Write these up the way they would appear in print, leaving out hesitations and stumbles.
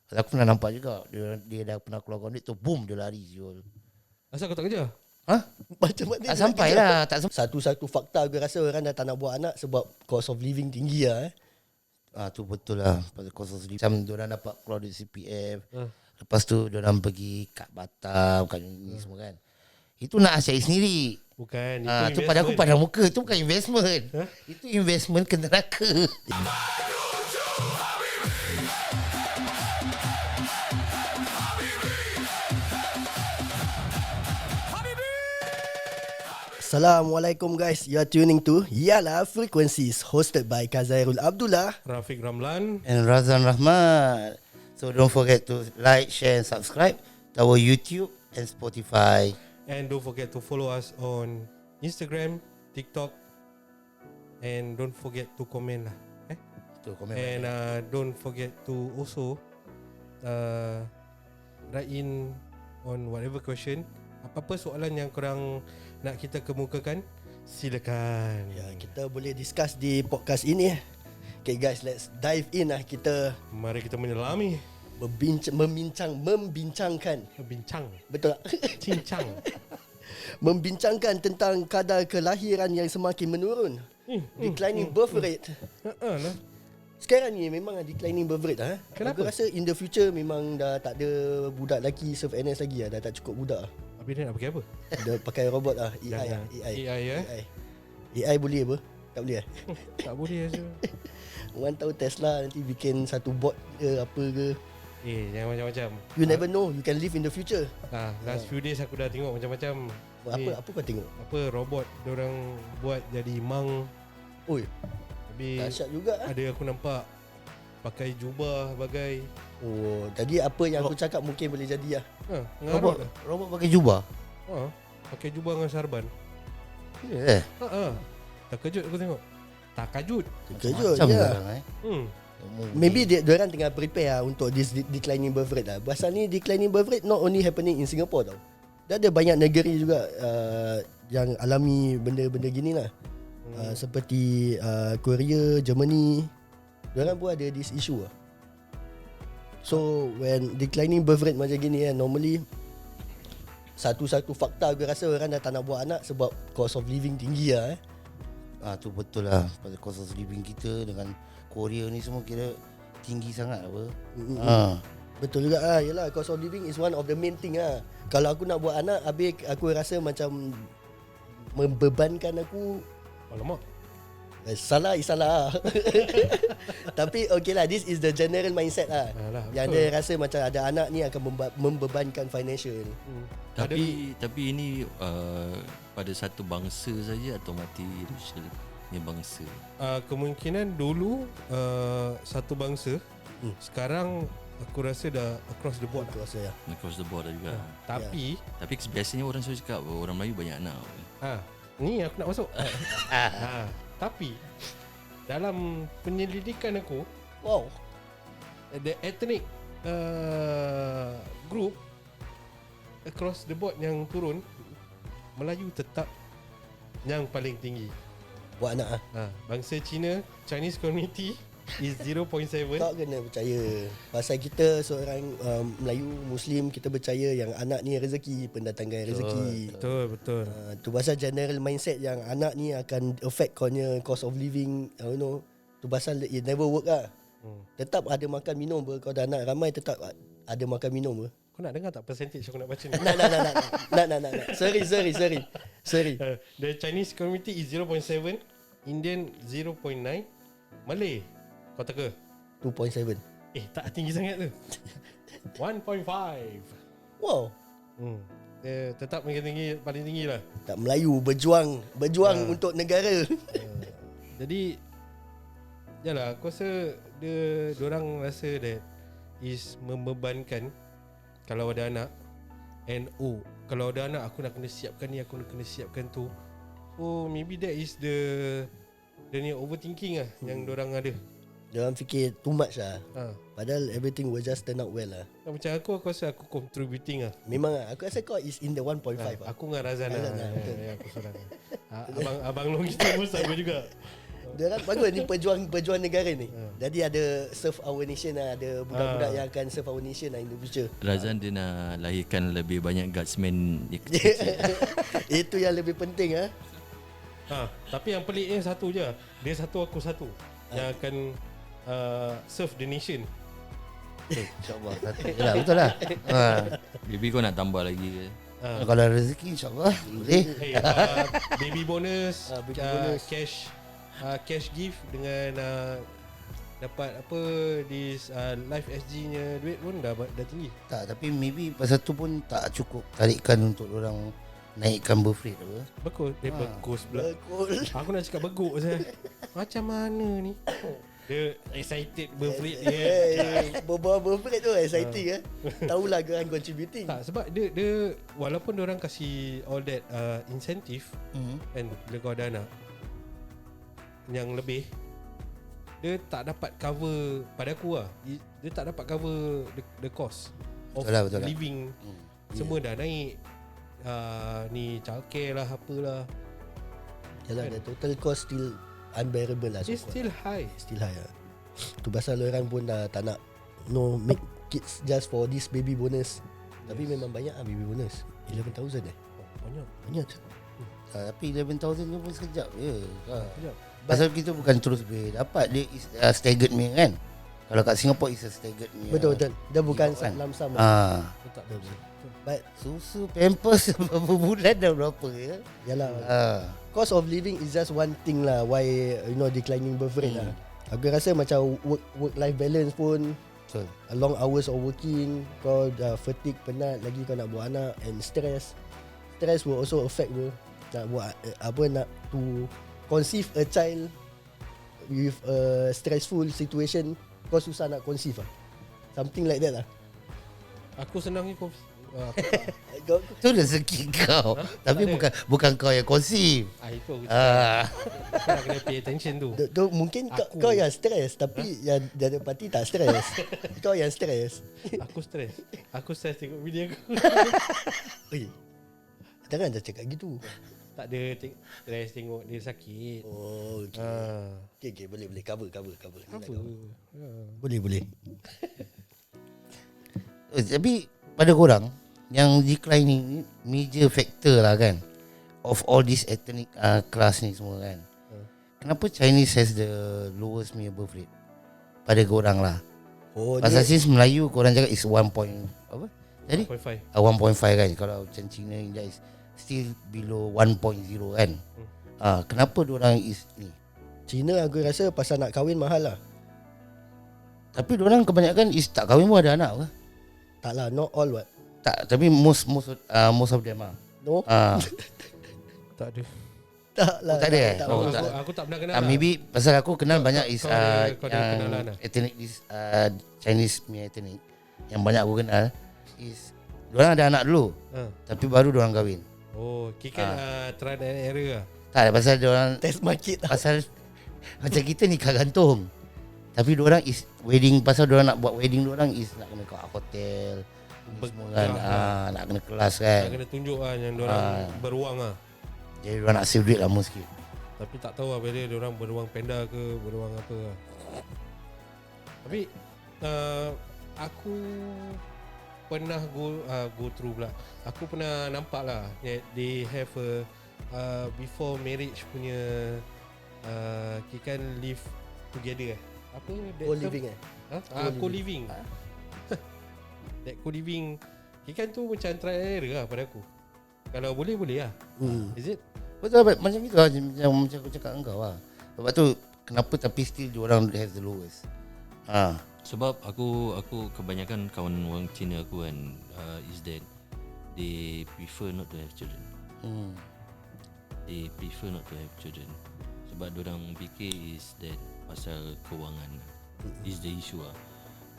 Aku pernah nampak juga. Dia dah pernah keluar duit tu, boom, dia lari jual. Asal kau tak kerja? Hah? Macam mana Tak dia sampai nak lah. Tak sampai. Satu-satu fakta aku rasa orang dah tak nak buat anak sebab cost of living tinggi lah. Tu betul lah. Pasal cost of living. Macam diorang dapat keluar duit CPF. Lepas tu diorang pergi kat Batam, kat ni semua kan. Itu nak asyik sendiri. Bukan, Tu pada aku pada muka. Itu bukan investment. Itu investment ke neraka. Assalamualaikum guys. You are tuning to Yalah Frequencies, hosted by Kazairul Abdullah. Rafiq Ramlan. And Razan Rahman. So don't forget to like, share and subscribe to our YouTube and Spotify. And don't forget to follow us on Instagram, TikTok. And don't forget to comment lah. Tu komen. And don't forget to also write in on whatever question. Apa-apa soalan yang korang nak kita kemukakan, silakan. Ya, kita boleh discuss di podcast ini. Okay guys, let's dive in lah. Kita Mari kita menyelami. membincangkan. Bincang. Betul tak? Cincang. Membincangkan tentang kadar kelahiran yang semakin menurun. Declining birth rate. Lah. Sekarang ni memang declining birth rate lah. Kenapa? Aku rasa in the future memang dah tak ada budak lelaki serve NS lagi lah. Dah tak cukup budak lah. Habis dia nak pakai apa? Dia pakai robot lah. AI lah. Jangan. AI ya? AI boleh apa? Tak boleh Tak boleh rasa. Orang tahu Tesla nanti bikin satu bot ke apa ke. Jangan macam-macam. You never know. You can live in the future. Last few days aku dah tengok macam-macam. Apa kau tengok? Apa robot diorang buat jadi mang. Oi, Habis dahsyat juga lah. ada aku nampak pakai jubah bagai. Oh, jadi apa yang aku cakap mungkin boleh jadi lah. Robot, robot pakai jubah. Pakai jubah dengan sarban. Yeah. Terkejut aku tengok. Tak kajut. Kejut Macam je. sekarang Maybe diorang tengah prepare lah untuk this declining birth rate lah. Pasal ni declining birth rate not only happening in Singapore tau. Dah ada banyak negeri juga yang alami benda-benda gini lah. Seperti Korea, Germany. Diorang pun ada this issue lah. So when declining birth rate macam gini kan, normally satu-satu fakta aku rasa orang dah tak nak buat anak sebab cost of living tinggi lah. Tu betul lah. Pasal cost of living kita dengan Korea ni semua kira tinggi sangat apa. Betul juga lah. Yelah, cost of living is one of the main thing lah. Kalau aku nak buat anak, habis aku rasa macam membebankan aku. Alamak. Salah is salah. Tapi okay lah, this is the general mindset lah. Alah, Yang betul. dia rasa macam ada anak ni akan membebankan financial ni. Tapi ini pada satu bangsa saja atau multiracial ni bangsa? Kemungkinan dulu satu bangsa. Sekarang aku rasa dah across the board. Aku rasa ya. Across the board juga. Tapi Tapi biasanya orang selalu cakap orang Melayu banyak anak. ni aku nak masuk. Tapi dalam penyelidikan aku, Wow. the ethnic group across the board yang turun, Melayu tetap yang paling tinggi. Buat anak lah. Bangsa Cina, Chinese community is 0.7. Kau kena percaya. Pasal kita seorang Melayu Muslim, kita percaya yang anak ni rezeki, pendatangkan rezeki. Betul. Tu pasal general mindset yang anak ni akan affect kau punya cost of living, tu pasal it never work lah. Tetap ada makan minum ber. Kau dah anak ramai tetap ada makan minum ber. Kau nak dengar tak percentage aku nak baca ni? Nak. Sorry. The Chinese community is 0.7, Indian 0.9, Malay kau teka 2.7. tak tinggi sangat tu. 1.5. Wow. Tetap paling tinggi lah. Tak, Melayu berjuang untuk negara. Jadi yalah, aku rasa diorang rasa that is membebankan kalau ada anak. And kalau ada anak aku nak kena siapkan ni, aku nak kena siapkan tu. So maybe that is the ni overthinking lah yang diorang ada. Diorang fikir too much lah. Padahal everything will just turn out well lah. Macam aku rasa aku contributing lah. Memang lah. Aku rasa kau is in the 1.5 lah. Aku dengan Razan lah. Razan lah, betul. Aku seorang. Abang long kita pun sama juga. Diorang bagus ni pejuang negara ni. Jadi ada serve our nation lah. Ada budak-budak yang akan serve our nation lah in the future. Razan dia nak lahirkan lebih banyak guardsmen yang kecil-kecil. Itu yang lebih penting ah. Tapi yang peliknya satu je. Dia satu, aku satu. Yang akan serve the nation. InsyaAllah satu je lah. Betul lah. Baby kau nak tambah lagi ke? Kalau rezeki insyaAllah boleh. Hey, baby bonus, Baby bonus. cash gift dengan dapat apa di Live SG nya duit pun dah tinggi. Tak, tapi maybe pasal tu pun tak cukup tarikan untuk orang naikkan birth rate apa. Bagus. Bagus pula. Aku nak cakap beguk saya. Macam mana ni? Dia excited birth rate dia. Berbual birthday tu exciting Tahulah gerang contributing. Tak, sebab dia walaupun dia orang kasih all that incentive kan, bila kau ada anak yang lebih, dia tak dapat cover pada aku lah. Dia tak dapat cover the cost of Betul lah. living. Semua dah naik. Ni childcare lah, apalah. Yalah, the total cost still unbearable lah. It's still high. Still high lah. Tu pasal orang pun dah tak nak make kids just for this baby bonus. Tapi memang banyak lah baby bonus. 11,000 Banyak. Tapi 11,000 tu pun sekejap je. Sekejap. Pasal kita bukan terus boleh dapat. Dia is staggered punya kan. Kalau kat Singapore is a staggered punya. Betul. Dia bukan kan? lump sum. Tak Betul. But Susu Pampers berapa bulan dah berapa ya? yalah, cost of living is just one thing lah. Why declining birth rate lah. Aku rasa macam work-life balance pun, Betul. long hours of working, kau dah fatigue, penat, lagi kau nak buat anak, and stress will also affect bro. Nak buat nak to conceive a child with a stressful situation, kau susah nak conceive lah. Something like that lah. Aku senang ni kau. Kau Itu rezeki kau. Tapi bukan kau yang conceive. Itu aku cakap. Kau nak kena pay attention tu. mungkin Aku. kau yang stres, tapi yang the other party tak stres. Kau yang stres. Aku stres tengok video aku. Oi. Jangan dah cakap gitu. Tak ada stres tengok dia sakit. Oh, okay. Boleh cover. Apa? Boleh. Tapi pada korang yang declining ni major factor lah kan of all this ethnic class ni semua kan. Kenapa Chinese has the lowest punya birth rate pada korang lah? Oh, Pasal since Melayu korang cakap is 1 point apa? Jadi 1.5. 1.5 kan. Kalau macam Cina India is still below 1.0 kan. Kenapa diorang is ni? Cina aku rasa pasal nak kahwin mahal lah. Tapi diorang kebanyakan is tak kahwin pun ada anak apa? Tak lah, not all what. Tak, tapi most of them lah. No? Tak ada. Tak lah. tak ada, tak, Oh, aku, tak. aku tak pernah kenal lah. Maybe pasal aku kenal banyak is kau ada kenalan yang lah. ethnic this Chinese punya ethnic yang banyak aku kenal is diorang ada anak dulu tapi baru diorang kahwin. Oh, kira trial and error lah. Tak, pasal diorang Test market lah. pasal macam kita nikah gantung. Tapi diorang is wedding, pasal diorang nak buat wedding diorang is nak kena kat hotel semua kan. Nak kena kelas kan. Nak kena tunjuk lah yang diorang beruang lah. Jadi diorang nak save duit lama sikit. Tapi tak tahu lah whether diorang beruang panda ke beruang apa lah. Tapi aku pernah go through pula. Aku pernah nampak lah they have a before marriage punya kira kan live together apa that Co-living co-living. That co-living kira kan tu macam trial and error lah pada aku. Kalau boleh lah. Is it? Betul, macam itu lah, macam aku cakap dengan kau lah. Sebab tu kenapa tapi still diorang have the lowest. Sebab aku kebanyakan kawan orang Cina aku kan is that they prefer not to have children. They prefer not to have children. Sebab diorang fikir is that pasal kewangan is the issue lah.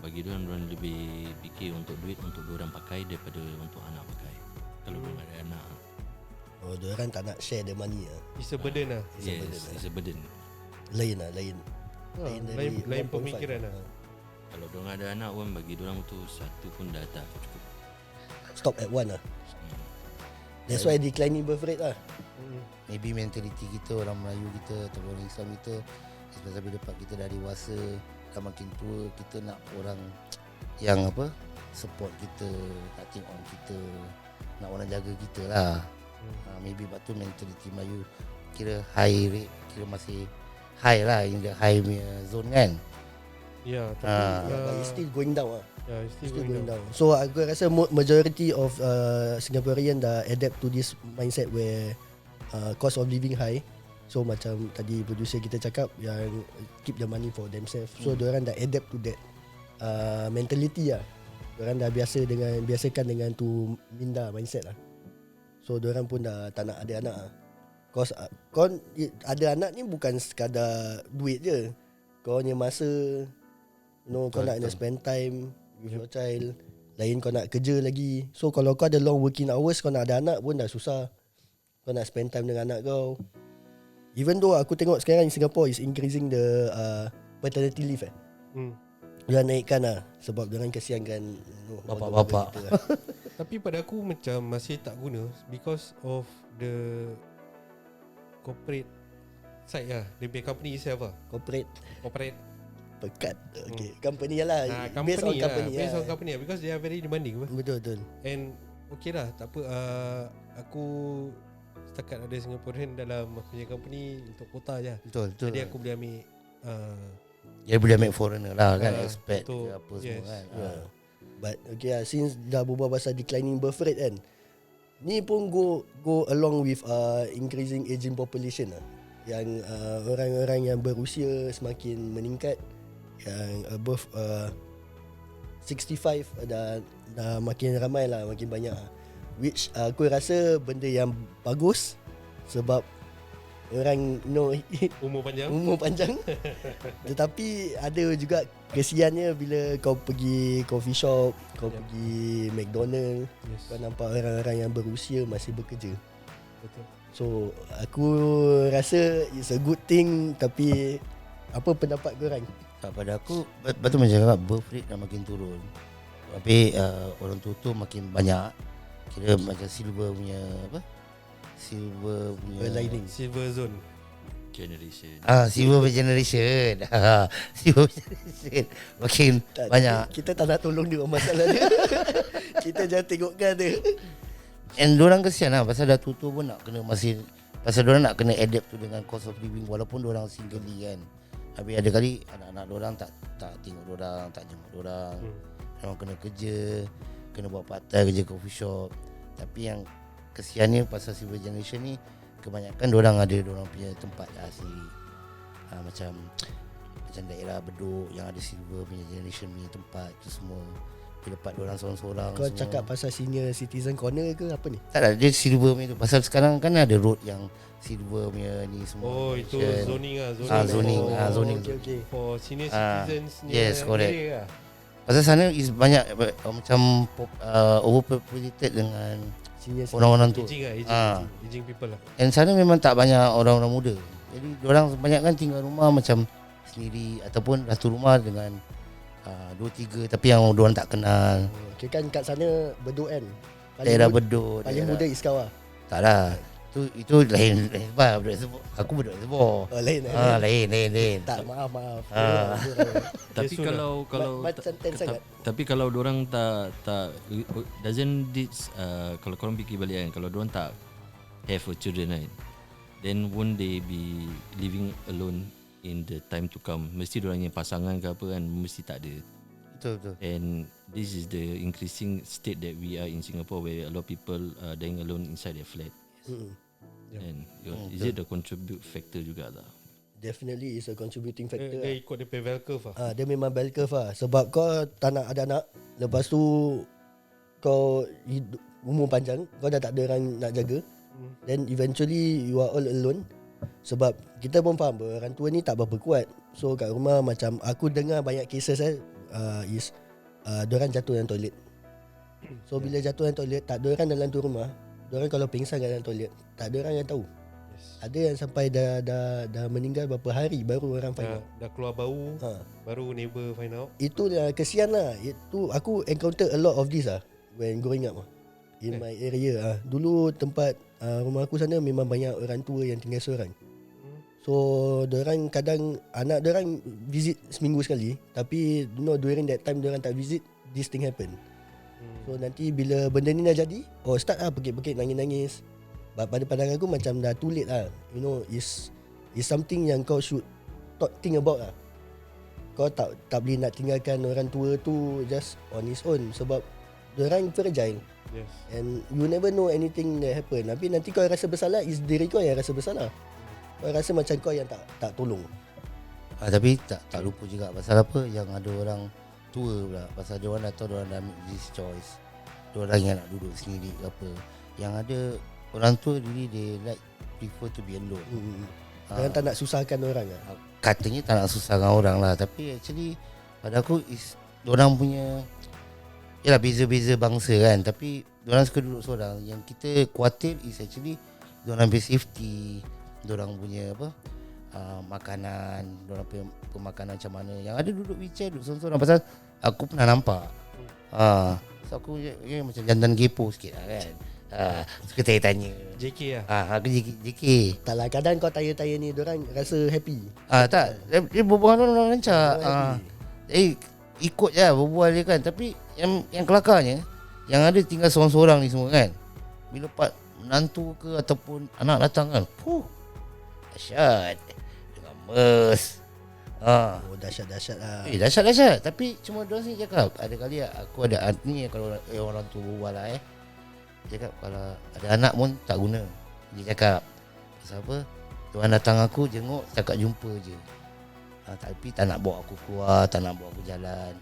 Bagi diorang lebih fikir untuk duit untuk diorang pakai daripada untuk anak pakai. Kalau diorang ada anak. Oh, diorang tak nak share the money lah. It's a burden lah. Yes, it's a burden. Lain lah, lain. Lain pemikiran lah. Kalau diorang ada anak pun bagi diorang tu satu pun dah tak cukup. Stop at one lah. That's why declining birth rate lah. Maybe mentality kita, orang Melayu kita atau orang Islam kita Sebab bila dapat kita dah dewasa, dah makin tua, kita nak orang yang support kita, nak tengok on kita, nak orang jaga kita lah. Maybe sebab tu mentality Melayu kira high rate, kira masih high lah, in the high punya zone kan. Ya, tapi But it's still going down lah. it's Still going down. So aku rasa majority of Singaporean dah adapt to this mindset where cost of living high. So macam tadi producer kita cakap yang keep the money for themselves. So diorang dah adapt to that mentality lah. Diorang dah biasakan dengan tu minda mindset lah. So diorang pun dah tak nak ada anak lah. Cause kau ada anak ni bukan sekadar duit je. Kau punya masa, kau nak spend time with your child. Lain kau nak kerja lagi. So kalau kau ada long working hours, kau nak ada anak pun dah susah. Kau nak spend time dengan anak kau. Even though aku tengok sekarang in Singapore is increasing the paternity leave Dia naikkan lah. Sebab diorang kesiankan Bapak-bapak. Tapi pada aku macam masih tak guna because of the corporate side lah. Dia punya company itself lah. Corporate pekat. Okay, company lah. Based on company Based on company lah. Because they are very demanding. Betul. And okay lah, tak apa. Aku setakat ada Singaporean dalam aku punya company untuk quota je. Betul. Jadi aku boleh ambil Dia boleh make foreigner lah kan, expat ke betul. apa semua kan. But okay lah, since dah berbual pasal declining birth rate kan, ni pun go along with increasing aging population lah. Yang orang-orang yang berusia semakin meningkat, yang above 65 dah makin ramai lah, makin banyak lah. Which aku rasa benda yang bagus sebab orang umur panjang. Tetapi ada juga kesiannya bila kau pergi coffee shop, kau pergi McDonald, kau nampak orang-orang yang berusia masih bekerja. Betul. So aku rasa it's a good thing. Tapi apa pendapat korang? Pada aku betul macam cakap, birth rate dah makin turun. Tapi orang tua tu makin banyak. Kira macam silver punya silver punya Lining. Silver zone generation. Silver generation. Silver generation makin banyak. Kita tak nak tolong dia masalah dia. Kita jangan tengokkan dia. And diorang kesian lah, pasal dah tua-tua pun nak kena pasal diorang nak kena adapt tu dengan cost of living walaupun diorang single kan. Habis ada kali anak-anak diorang tak tengok diorang, tak jemput diorang. Diorang kena kerja, kena buat part-time, kerja coffee shop. Tapi yang kesiannya pasal silver generation ni, kebanyakan diorang ada diorang punya tempat asli. Macam daerah Bedok yang ada silver punya generation punya tempat tu semua. Dia dapat diorang seorang-seorang. Kau semua. cakap pasal senior citizen corner ke apa ni? Tak ada, dia silver punya tu. Pasal sekarang kan ada road yang silver punya ni semua. Oh, itu generation. zoning lah. Zoning. Zoning. Okay. For senior citizens yes, correct. area lah. Pasal sana is banyak macam overpopulated dengan Senior orang-orang tu. Aging people lah. And sana memang tak banyak orang-orang muda. Jadi diorang banyak kan tinggal rumah macam sendiri ataupun satu rumah dengan 2-3 tapi yang diorang tak kenal. Okay, kan kat sana Bedok kan. Daerah Bedok. Paling muda is kau lah. Tak lah. Itu lain sebab aku Bedok Reservoir. Oh, lain. Lain. Tak, maaf. Tapi kalau macam tense sangat. tapi kalau orang tak doesn't this kalau korang fikir balik kan, kalau orang tak have a children right, then won't they be living alone in the time to come? Mesti orang yang pasangan ke apa kan, mesti tak ada. Betul. And this is the increasing state that we are in Singapore, where a lot of people are dying alone inside their flat. And is it the contribute factor juga lah? Definitely is a contributing factor. Dia ikut dia pay bell curve lah. Dia memang bell curve lah. Sebab kau tak nak ada anak, lepas tu kau umur panjang, kau dah tak ada orang nak jaga, then eventually you are all alone. Sebab kita pun faham orang tua ni tak berapa kuat. So kat rumah macam aku dengar banyak cases is diorang jatuh dalam toilet. So bila jatuh dalam toilet, tak ada orang dalam tu rumah. Diorang kalau pingsan kat dalam toilet, tak ada orang yang tahu. Ada yang sampai dah meninggal berapa hari baru orang find out. Dah keluar bau, baru neighbor find out. Itu kesian lah. Itu aku encounter a lot of this lah when growing up in my area. Dulu tempat rumah aku sana memang banyak orang tua yang tinggal seorang. So diorang kadang anak diorang visit seminggu sekali, tapi during that time diorang tak visit, this thing happen. So nanti bila benda ni dah jadi, start lah pekik-pekik, nangis-nangis. Pada pandangan aku macam dah too late lah. Is something yang kau should think about lah. Kau tak boleh nak tinggalkan orang tua tu just on his own, sebab diorang fragile. Yes. And you never know anything that happen. Tapi nanti kau rasa bersalah, is diri kau yang rasa bersalah. Kau rasa macam kau yang tak tolong. Tapi tak lupa juga pasal apa yang ada orang tua pula, pasal dia orang dah tahu dia orang dah make this choice. Dia orang yang nak duduk sendiri ke apa. Yang ada orang tua really they like prefer to be alone. Diorang tak nak susahkan orang lah. Katanya tak nak susahkan orang lah, tapi actually pada aku is diorang punya, yalah beza-beza bangsa kan, tapi diorang suka duduk seorang. Yang kita khawatir is actually diorang punya safety, diorang punya apa, makanan, diorang punya pemakanan macam mana. Yang ada duduk wheelchair, duduk seorang-seorang. Pasal aku pernah nampak. So aku macam jantan gepo sikit lah kan. Suka tanya-tanya. JK lah. Aku JK. Tak lah, kadang kau tanya-tanya ni diorang rasa happy. Tak, dia berbual orang lancar. Ikut je berbual dia kan. Tapi yang kelakarnya, yang ada tinggal seorang-seorang ni semua kan, bila menantu ke ataupun anak datang kan, dahsyat dengan mes. Dahsyat-dahsyat lah. Dahsyat. Tapi cuma diorang sini cakap, ada kali aku ada ni, kalau orang tu berbual lah dia cakap kalau ada anak pun tak guna. Dia cakap pasal apa, diorang datang aku jenguk, cakap jumpa je. Tapi tak nak bawa aku keluar, tak nak bawa aku jalan.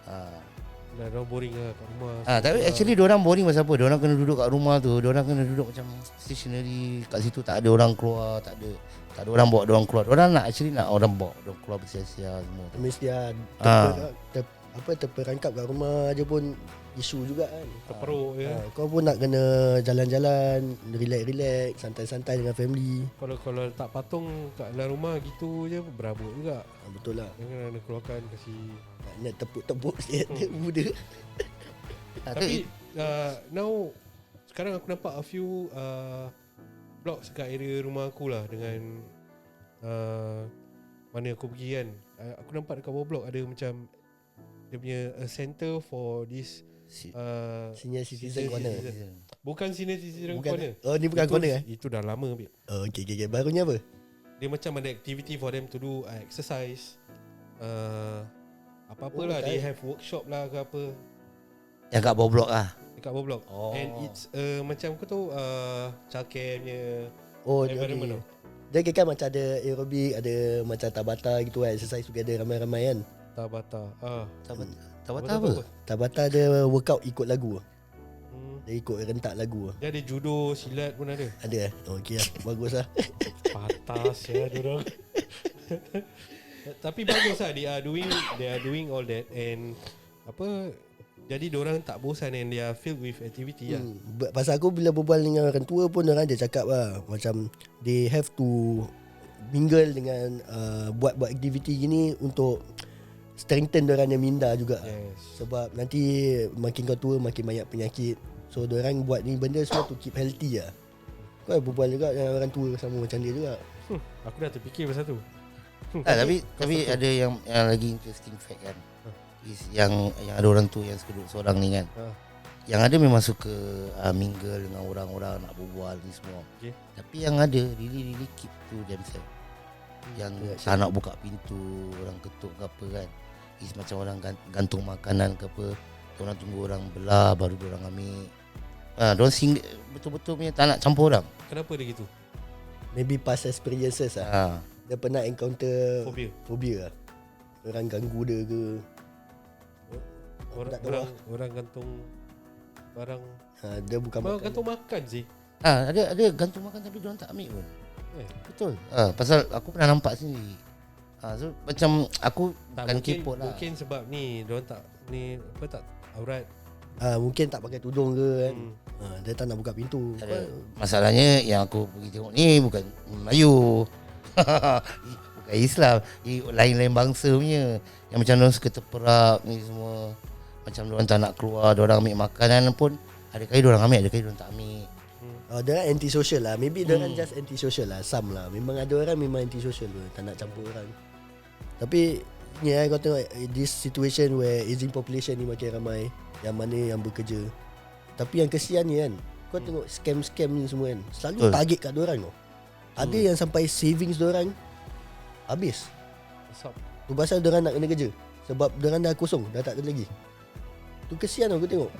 Dah diorang boring lah kat rumah. Tapi actually diorang boring pasal apa? Diorang kena duduk kat rumah tu, diorang kena duduk macam stationary kat situ, tak ada orang keluar, tak ada orang bawa diorang keluar. Diorang nak orang bawa diorang keluar bersia-sia semua tu. Mesti terperangkap kat rumah je pun isu juga kan. Terperuk ya. Kau pun nak kena jalan-jalan, relax, santai-santai dengan family. Kalau tak patung kat dalam rumah gitu je berabuk juga. Betul lah. Jangan ada keluarkan kasi. Nak tepuk-tepuk sikit muda. Tapi now sekarang aku nampak a few blocks kat area rumah aku lah, dengan mana aku pergi kan. Aku nampak dekat bawah blok ada macam dia punya a center for this Senior citizen corner. Bukan senior citizen corner. Ni bukan corner Itu dah lama babe. Okay. Barunya apa? Dia macam ada activity for them to do, exercise, apa-apalah. They have workshop lah ke apa. Yang kat bawah blok lah. Dekat bawah blok. And it's macam kau tahu childcare punya environment tau. Dia kan macam ada aerobik, ada macam Tabata gitu kan, exercise together ramai-ramai kan. Tabata apa? Tabata ada workout ikut lagu. Dia ikut rentak lagu. Dia ada judo, silat pun ada. Ada. Okey lah. Bagus lah. Patas ya diorang. Tapi bagus lah, they are doing all that. And apa, jadi diorang tak bosan and they are filled with activity lah. Pasal aku bila berbual dengan orang tua pun diorang ada cakap lah, macam they have to mingle dengan buat aktiviti gini untuk strengthen diorang yang minda juga. Yes. Sebab nanti makin kau tua makin banyak penyakit. So diorang buat ni benda semua to keep healthy lah. Kau berbual juga dengan orang tua sama macam dia juga. Aku dah terfikir pasal tu. Tapi ada yang lagi interesting fact kan. Is yang ada orang tua yang suka duduk seorang ni kan. Yang ada memang suka mingle dengan orang-orang, nak berbual ni semua. Tapi yang ada really keep to themselves. Yang tak nak buka pintu, orang ketuk ke apa kan. Is macam orang gantung makanan ke apa, orang tunggu orang belah baru orang ambil. Diorang betul-betul punya tak nak campur orang. Kenapa dia gitu? Maybe past experiences lah. Dia pernah encounter phobia lah. Orang ganggu dia ke, orang gantung barang. Dia bukan makan. Gantung makan sih. Ada gantung makan tapi diorang tak ambil pun. Betul. Pasal aku pernah nampak sendiri. So macam aku bukan kepo lah. Mungkin sebab ni diorang tak tak aurat. Mungkin tak pakai tudung ke kan. Dia tak nak buka pintu. Masalahnya yang aku pergi tengok ni bukan Melayu. Bukan Islam. Lain-lain bangsa punya. Yang macam diorang suka terperap ni semua. Macam diorang tak nak keluar, diorang ambil makanan pun ada kali diorang ambil, ada kali diorang tak ambil. Diorang anti-social lah. Maybe diorang just anti-social lah. Some lah. Memang ada orang memang anti-social pun. Tak nak campur orang. Tapi ni kau tengok this situation where aging population ni makin ramai. Yang mana yang bekerja. Tapi yang kesian ni kan, kau tengok scam-scam ni semua kan, selalu target kat diorang tau. Ada yang sampai savings diorang habis. Tu pasal diorang nak kena kerja. Sebab diorang dah kosong, dah tak ada lagi. Tu kesian tau aku tengok.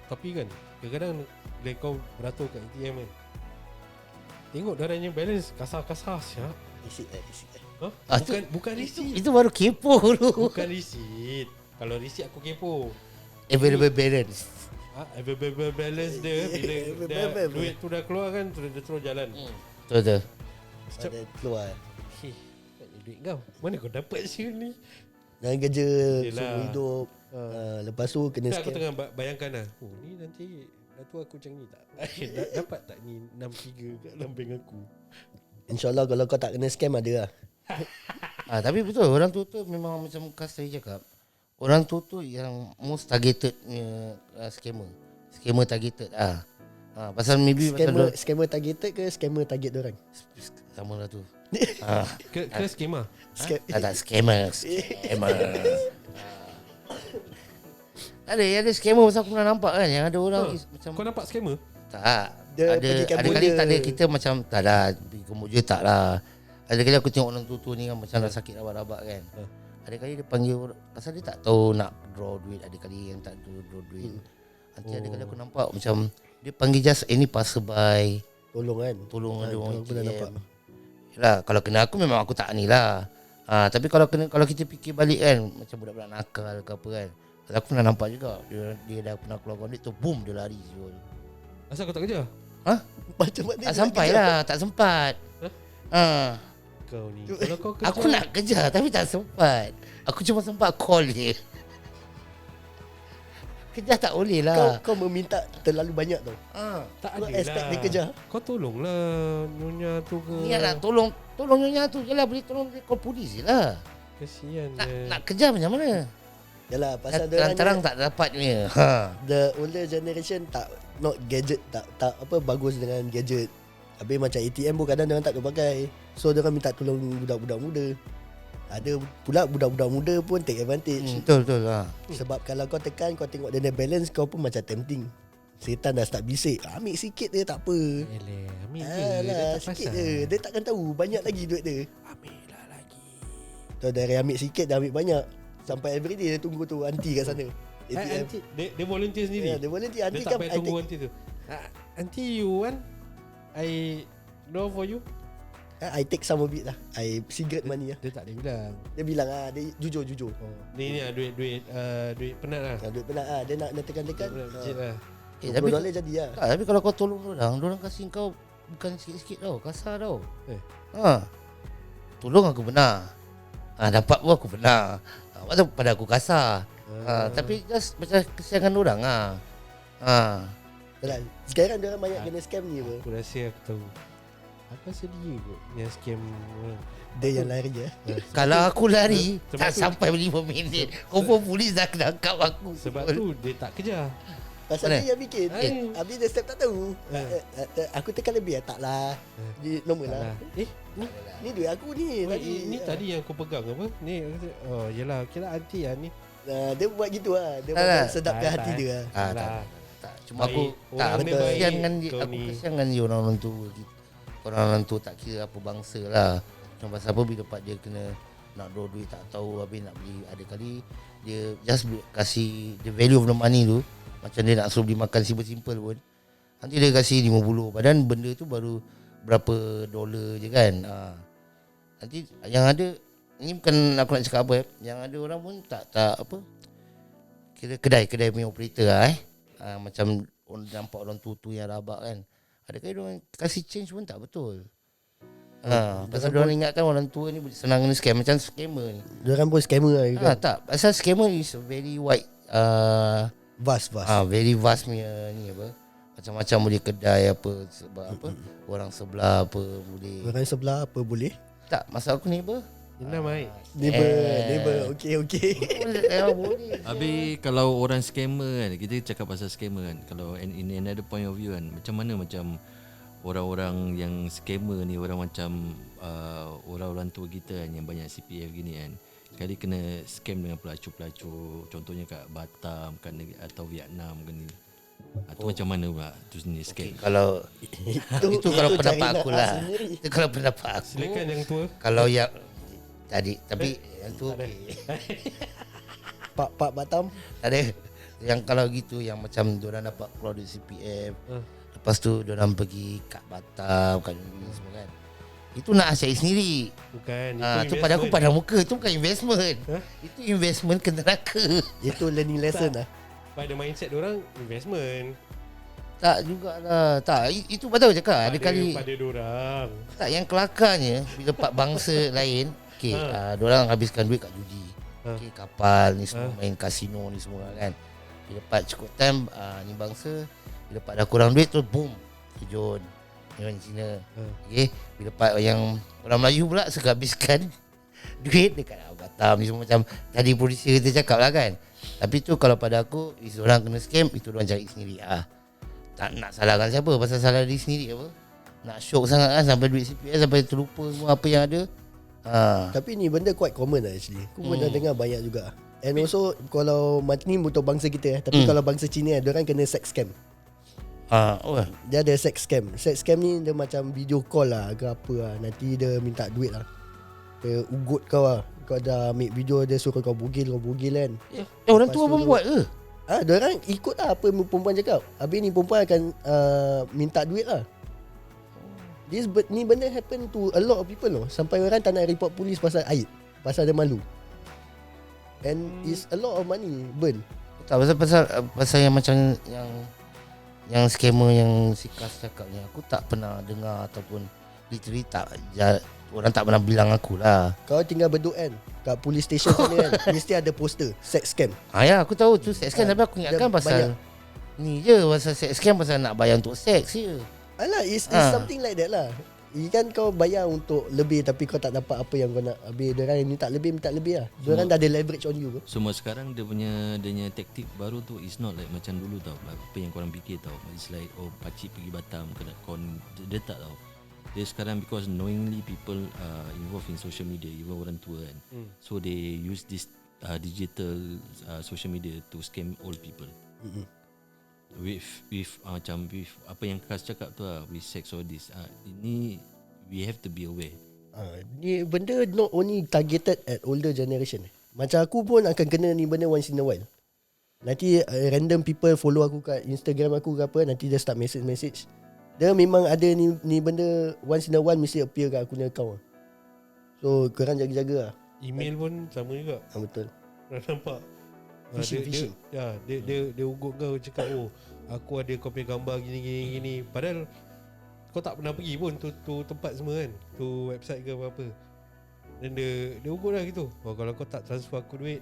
Tapi kan kadang-kadang bila kau beratur kat ATM kan, tengok darahnya balance kasar-kasar siap. Receipt. Bukan receipt. Itu baru kepo tu. Bukan receipt. Kalau receipt aku kepo. Available balance. Available balance dia bila duit tu dah keluar kan, dia terus jalan. Betul. Ada keluar. Duit kau mana kau dapat sih ni? Jangan kerja Yelah. seumur hidup. Lepas tu kena Aku scam. tengah bayangkan lah, ni nanti dah tu aku macam ni tak? Dapat tak ni 63 kat dalam bank aku? InsyaAllah kalau kau tak kena scam ada lah. Tapi betul, orang tu memang macam Kas tadi cakap. Orang tu yang most targeted scammer. Scammer targeted pasal maybe Scammer targeted ke scammer target dorang? sama lah tu. Ke skema? Tak scammer. Ada scammer pasal aku pernah nampak kan, yang ada orang macam Kau nampak skema? tak. Dia Ada pergikan kali benda. tak ada kita macam tak lah pergi Kemboja tak lah. Ada kali aku tengok orang tu ni kan macam dah sakit rabak-rabak kan. Ada kali dia panggil pasal dia tak tahu nak draw duit, ada kali yang tak draw duit. Nanti ada kali aku nampak macam dia panggil just any passerby, Tolong kan. tolong ada orang aku pernah nampak. Yalah, kalau kena aku memang aku tak ni lah. Tapi kalau kita fikir balik kan, macam budak-budak nakal ke apa kan. Aku pernah nampak juga dia dah pernah keluar duit tu, boom dia lari jual. Asal kau tak kerja? Macam mana Tak dia sampai kerja? lah, tak sempat. Kau ni kalau kau kerja Aku nak kerja tapi tak sempat. Aku cuma sempat call dia. Kerja tak boleh lah. Kau meminta terlalu banyak tau. tak Kau ada expect lah. dia kerja. Kau tolonglah nyonya tu ke. Ni lah tolong nyonya tu je lah. Boleh tolong dia call polis je lah. Kesian Nak kerja macam mana? Yalah pasal dorang Terang-terang tak dapat punya. the older generation tak not gadget tak apa bagus dengan gadget. Habis macam ATM pun kadang orang tak tahu pakai. So dia minta tolong budak-budak muda. Ada pula budak-budak muda pun take advantage. Betul lah. Sebab kalau kau tekan kau tengok dia balance kau pun macam tempting. Setan dah start bisik. Ambil sikit dia tak apa. Ambil je. Dia Alah, tak sikit pasal. je. Dia takkan tahu banyak lagi duit dia. Ambil lah lagi. Tu dari ambil sikit dah ambil banyak. Sampai everyday dia tunggu tu aunty kat sana. ATM. Aunty, dia volunteer sendiri. Ya, dia volunteer. Dia Aunty tak kan payah tunggu aunty tu. Aunty you want? I draw for you. I take some of it lah. I secret money lah. Dia tak ada bilang. Dia bilang dia jujur. Ni lah duit penat lah. Duit penat dia nak tekan-tekan. Penat legit lah. Tapi $20 jadi lah. tapi kalau kau tolong orang kasih kau bukan sikit-sikit tau, kasar tau. Tolong aku benar. Dapat pun aku benar. Waktu pada aku kasar. Tapi just macam kesiankan orang Yalah, sekarang dia orang banyak kena scam ni apa. Aku rasa aku tahu. Aku rasa dia kot yang scam orang. Dia yang lari ya. Kalau aku lari Sebab tak tu- sampai 5 minit, confirm polis dah tangkap aku. Sebab tu dia tak kejar. Pasal Mana? dia yang bikin. Eh. Habis dia step tak tahu. Aku tekan lebih tak lah. Dia normal lah. Ni duit aku ni. Ni tadi yang kau pegang apa? Ni oh yalah kira aunty lah ni. Dia buat gitu lah. Dia Tak, buat tak. sedapkan hati dia lah. Tak. Cuma aku Baik, tak orang dia kesian baik, dengan dia. kau Aku ni. kesian dengan dia orang tua. Orang tua tak kira apa bangsa lah. Macam pasal apa bila pak dia kena nak draw duit tak tahu habis nak beli, ada kali dia just kasih the value of the money tu. Macam dia nak suruh beli makan simple-simple pun, nanti dia kasih 50. Padahal benda tu baru berapa dolar je kan. Nanti yang ada, ni bukan aku nak cakap apa yang ada orang pun tak apa, kira kedai punya operator lah macam orang nampak orang tu yang rabak kan. Ada kali orang kasih change pun tak betul. Pasal dia orang ingatkan orang tua ni senang kena scam, macam scammer ni. Dia orang pun scammer lah juga. Tak, pasal scammer is a very wide Vast. very vast punya ni apa. Macam-macam boleh kedai apa, sebab apa, orang sebelah apa boleh. Orang sebelah apa boleh? Tak, masa aku ni apa, Mai. Neighbor. Okay. Boleh. Habis kalau orang scammer kan, kita cakap pasal scammer kan. Kalau in another point of view kan, macam mana macam orang-orang yang scammer ni, orang macam orang-orang tua kita kan yang banyak CPF gini kan, kali kena scam dengan pelacur-pelacur, contohnya kat Batam kat atau Vietnam kan ni. Itu macam mana pula tu sendiri scam? Okay, kalau itu kalau pendapat aku lah. Itu kalau pendapat aku. Silakan yang tua. Kalau yang tadi tapi yang tu Pak Batam. tak ada. Yang kalau gitu yang macam diorang dapat keluar duit CPF. Lepas tu diorang pergi kat Batam, kat ni semua kan. Itu nak asyik sendiri. Bukan. Tu pada aku pada muka. Itu bukan investment. Itu investment ke neraka. Itu learning lesson lah. Pada mindset orang investment. Tak jugalah. Tak, itu betul cakap. Ada kali pada dorang. tak, yang kelakarnya bila pak bangsa lain, okey, diorang habiskan duit kat judi. Okey, kapal ni semua, main kasino ni semua kan. Bila part cukup time, ni bangsa, bila part dah kurang duit tu boom, terjun orang Cina. Okey, bila part yang orang Melayu pula suka habiskan duit dekat Batam ni semua, macam tadi producer kita cakap lah kan. Tapi tu kalau pada aku, is orang kena scam, itu orang cari sendiri. Tak nak salahkan siapa, pasal salah diri sendiri apa. Nak syok sangat kan, sampai duit CPF sampai terlupa semua apa yang ada. Tapi ni benda quite common lah actually. Aku pernah dengar banyak juga. And also kalau ni untuk bangsa kita tapi kalau bangsa Cina diorang kena sex scam. Dia ada sex scam. Sex scam ni dia macam video call lah ke apa lah. Nanti dia minta duit lah. Dia ugut kau lah. Kau dah ambil video, dia suruh kau bugil kan. Orang tua pun buat ke? Diorang ikut lah apa perempuan cakap. Habis ni perempuan akan minta duit lah. Ni benda happen to a lot of people loh. Sampai orang tak nak report polis pasal aib, pasal dia malu. And it's a lot of money burn. Tak, pasal yang macam yang scammer yang si Kas cakap ni, aku tak pernah dengar ataupun literally orang tak pernah bilang aku lah. Kau tinggal Bedok kan, kat police station sana kan, mesti ada poster sex scam. Ya, aku tahu tu sex scam, tapi aku ingatkan pasal ni je, pasal sex scam, pasal nak bayar untuk seks je. Alah, it's something like that lah. Kan kau bayar untuk lebih tapi kau tak dapat apa yang kau nak. Habis diorang minta lebih lah. Diorang dah ada leverage on you. Semua sekarang dia punya taktik baru tu is not like macam dulu tau. Apa yang korang fikir tau. It's like pakcik pergi Batam ke kon, dia tak tau. Dia sekarang because knowingly people involved in social media, even orang tua kan. So they use this digital social media to scam old people. With macam with apa yang Kas cakap tu lah, with sex or this, ini we have to be aware. Ni benda not only targeted at older generation. Macam aku pun akan kena ni benda once in a while. Nanti random people follow aku kat Instagram aku ke apa, nanti dia start message. Dia memang ada ni benda once in a while mesti appear kat aku punya account. So korang jaga-jaga lah. Email pun sama juga. Betul. Korang nampak Phishing. Dia ugut kau cakap, aku ada kau punya gambar gini. Padahal kau tak pernah pergi pun tu tempat semua kan, tu website ke apa-apa. Dan dia ugut lah gitu. Kalau kau tak transfer aku duit,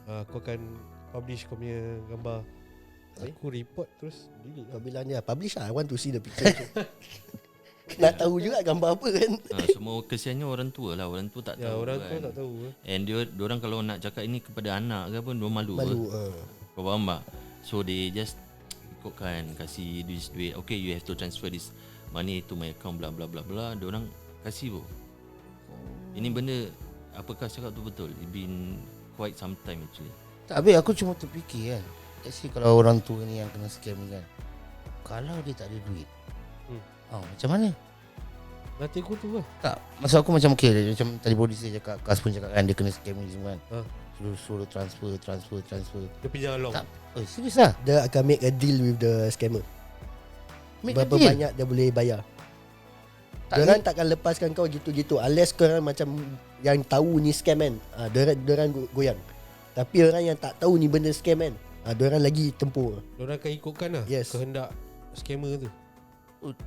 aku akan publish kau punya gambar. Aku report terus delete Kau bilang dia publish lah, I want to see the picture. Nak tahu juga gambar apa kan. Semua kesiannya orang tua lah. Orang tua tak tahu orang kan. tua tak tahu. And diorang kalau nak cakap ini kepada anak ke apa, diorang malu. Kau faham tak? So they just ikutkan, kasih duit. Okay, you have to transfer this money to my account, bla bla bla bla. Diorang kasih pun. Ini benda apakah cakap tu betul? It's been quite some time actually. Tak, habis aku cuma terfikir kan, actually kalau orang tua ni yang kena scam ni kan, kalau dia tak ada duit, macam mana? Mati aku tu lah. Tak, maksud aku macam macam tadi producer cakap, Kas pun cakap kan, dia kena scam ni semua kan. Suruh transfer. Dia pinjam long. Tak, serius lah. Dia akan make a deal with the scammer. Berapa banyak dia boleh bayar. Diorang takkan lepaskan kau gitu-gitu unless korang macam yang tahu ni scam kan. Diorang goyang. Tapi orang yang tak tahu ni benda scam kan, diorang lagi tempur. Diorang akan ikutkan lah kehendak scammer tu.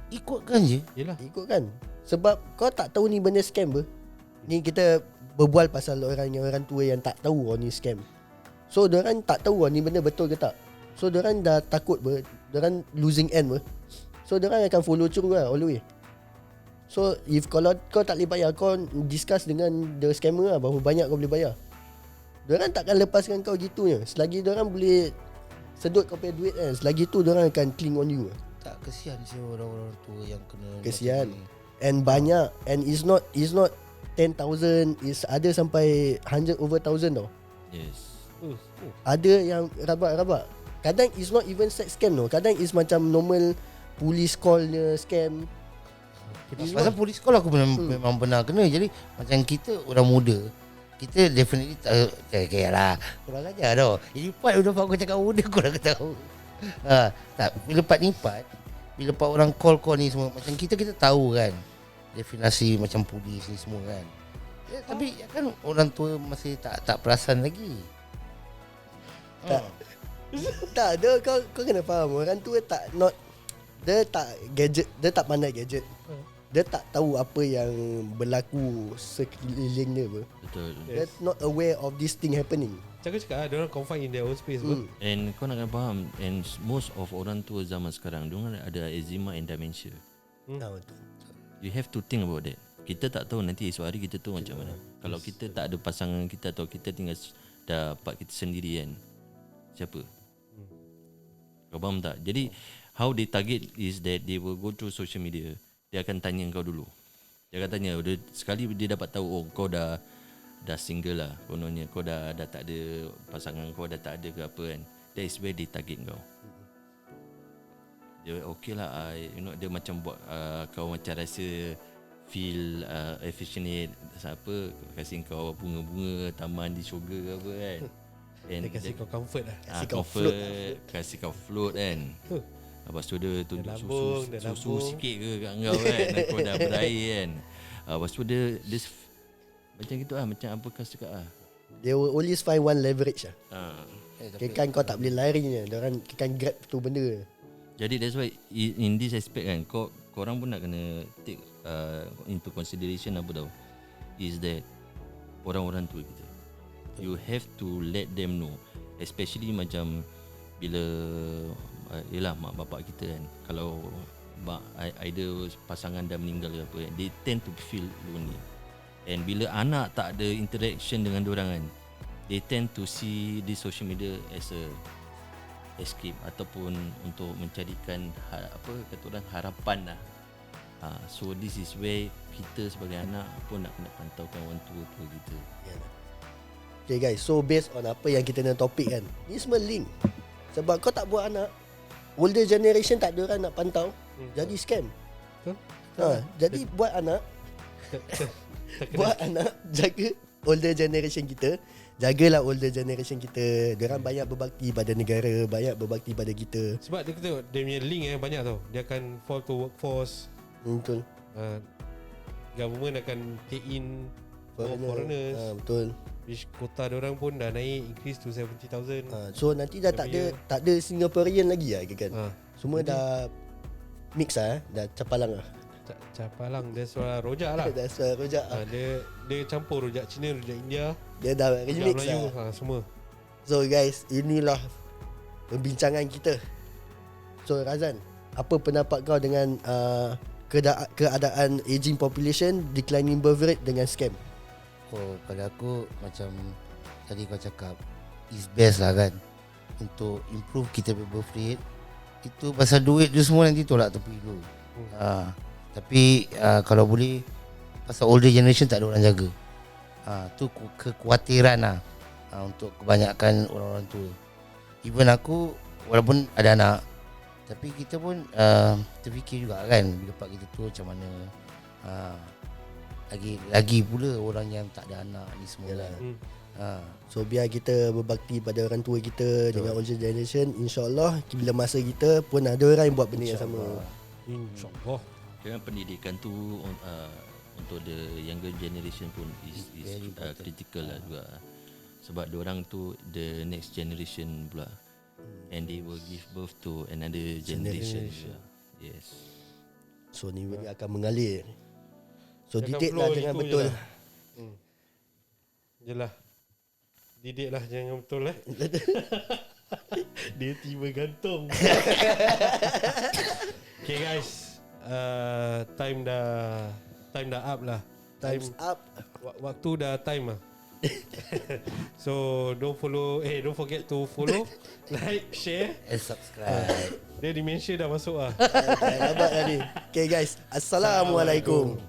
Ikutkan je. Yelah, ikutkan. Sebab kau tak tahu ni benda scam ber. Ni kita berbual pasal orang tua yang tak tahu ni scam. So diorang tak tahu ni benda betul ke tak. So diorang dah takut ber. Diorang losing end ber. So diorang akan follow through lah all the way. So if kalau kau tak boleh bayar, kau discuss dengan the scammer lah, berapa banyak kau boleh bayar. Diorang takkan lepaskan kau gitunya. Selagi diorang boleh sedut kau punya duit kan, selagi tu diorang akan cling on you. Tak, kesian sih orang-orang tua yang kena Kesian. macam ni. And banyak. And it's not 10,000, is ada sampai 100 over 1,000 tau. Yes. Ada yang rabak-rabak. Kadang it's not even sex scam tau. Kadang it's macam normal police callnya scam. Pasal polis call aku memang pernah kena. Jadi macam kita orang muda, kita definitely tak kaya lah. Kurang ajar tau. Lipat udah aku cakap muda kau dah tahu. Tak, bila part bila part orang call ni semua, macam kita tahu kan definisi macam polis ni semua kan. Ya, tapi kan orang tua masih tak perasan lagi. Tak, kau kena faham. Orang tua dia tak gadget, dia tak pandai gadget. Dia tak tahu apa yang berlaku sekeliling dia apa. Betul. They're not aware of this thing happening. Macam aku cakap, diorang confined in their own space. And kau nak kena faham, and most of orang tua zaman sekarang diorang ada eczema and dementia. Betul. You have to think about that. Kita tak tahu nanti esok hari kita tu macam mana. Kalau kita tak ada pasangan kita atau kita tinggal dapat kita sendiri kan, siapa? Kau faham tak? Jadi how they target is that they will go through social media. Dia akan tanya kau dulu. Dia akan tanya, sekali dia dapat tahu, oh kau dah single lah, kononnya kau dah tak ada pasangan, kau dah tak ada ke apa kan. That is where they target kau. Dia okay lah, dia macam buat kau macam rasa feel affectionate, apa, kasih kau bunga-bunga taman di syurga ke apa kan. And Dia kasih kau comfort lah. Kasih kau comfort, kasih kau float kan. Lepas tu dia tunjuk susu sikit ke kat kau kan, kau dah berair kan. Lepas tu dia macam gitu lah, macam apa kau cakap lah. They will always find one leverage lah. Kan kau tak boleh lari ni, diorang kan grab tu benda. Jadi that's why in this aspect kan, korang pun nak kena take into consideration apa tau, is that orang-orang tua kita, you have to let them know, especially macam bila yelah mak bapak kita kan, kalau either pasangan dah meninggal ke apa kan, they tend to feel lonely. And bila anak tak ada interaction dengan diorang kan, they tend to see this social media as a escape ataupun untuk mencarikan harapan lah. So this is where kita sebagai anak pun nak kena pantaukan orang tua-tua kita. Okay guys, so based on apa yang kita nak topik kan, ni semua link. Sebab kau tak buat anak, older generation tak ada orang nak pantau, jadi scam. Jadi buat anak, jaga older generation kita. Jagalah older generation kita. Diorang banyak berbakti pada negara, banyak berbakti pada kita. Sebab dia kata dia punya link banyak tau. Dia akan fall to workforce. Betul. Government akan take in foreigners. Betul. Which kota diorang pun dah naik, increase to 70,000. So nanti dah tak ada Singaporean lagi lah kan. Semua nanti dah mix lah, dah capalang lah. Capalang, dia suara rojak lah. Dah suara rojak dia campur rojak Cina, rojak India, dia dah rojak remix Melayu lah. semua. So guys, inilah perbincangan kita. So Razan, apa pendapat kau dengan keadaan aging population, declining birth rate dengan scam? Pada aku macam tadi kau cakap, is best lah kan untuk improve kita punya birth rate. Itu pasal duit tu semua nanti tolak tepi dulu. Tapi kalau boleh, pasal older generation tak ada orang jaga. Tu kekhawatiran lah untuk kebanyakan orang-orang tua. Even aku, walaupun ada anak, tapi kita pun terfikir juga kan, bila pak kita tua macam mana. Lagi pula orang yang tak ada anak ni semua kan. So biar kita berbakti pada orang tua kita. Betul. Dengan older generation, InsyaAllah bila masa kita pun ada orang yang buat benda yang sama. InsyaAllah. Kira pendidikan tu untuk the younger generation pun is critical lah juga. Sebab diorang tu the next generation pula. And they will give birth to another generation. Yes. So ni dia akan mengalir. So Jangan didik lah dengan betul. Yelah, didik lah jangan betul lah. Dia tiba gantung. Okay guys, time dah up lah. Time's up. Waktu dah time lah. So don't forget to follow, like, share. And subscribe. Dia dementia dah masuk lah. Okay, nampak dah ni. Okay guys, Assalamualaikum.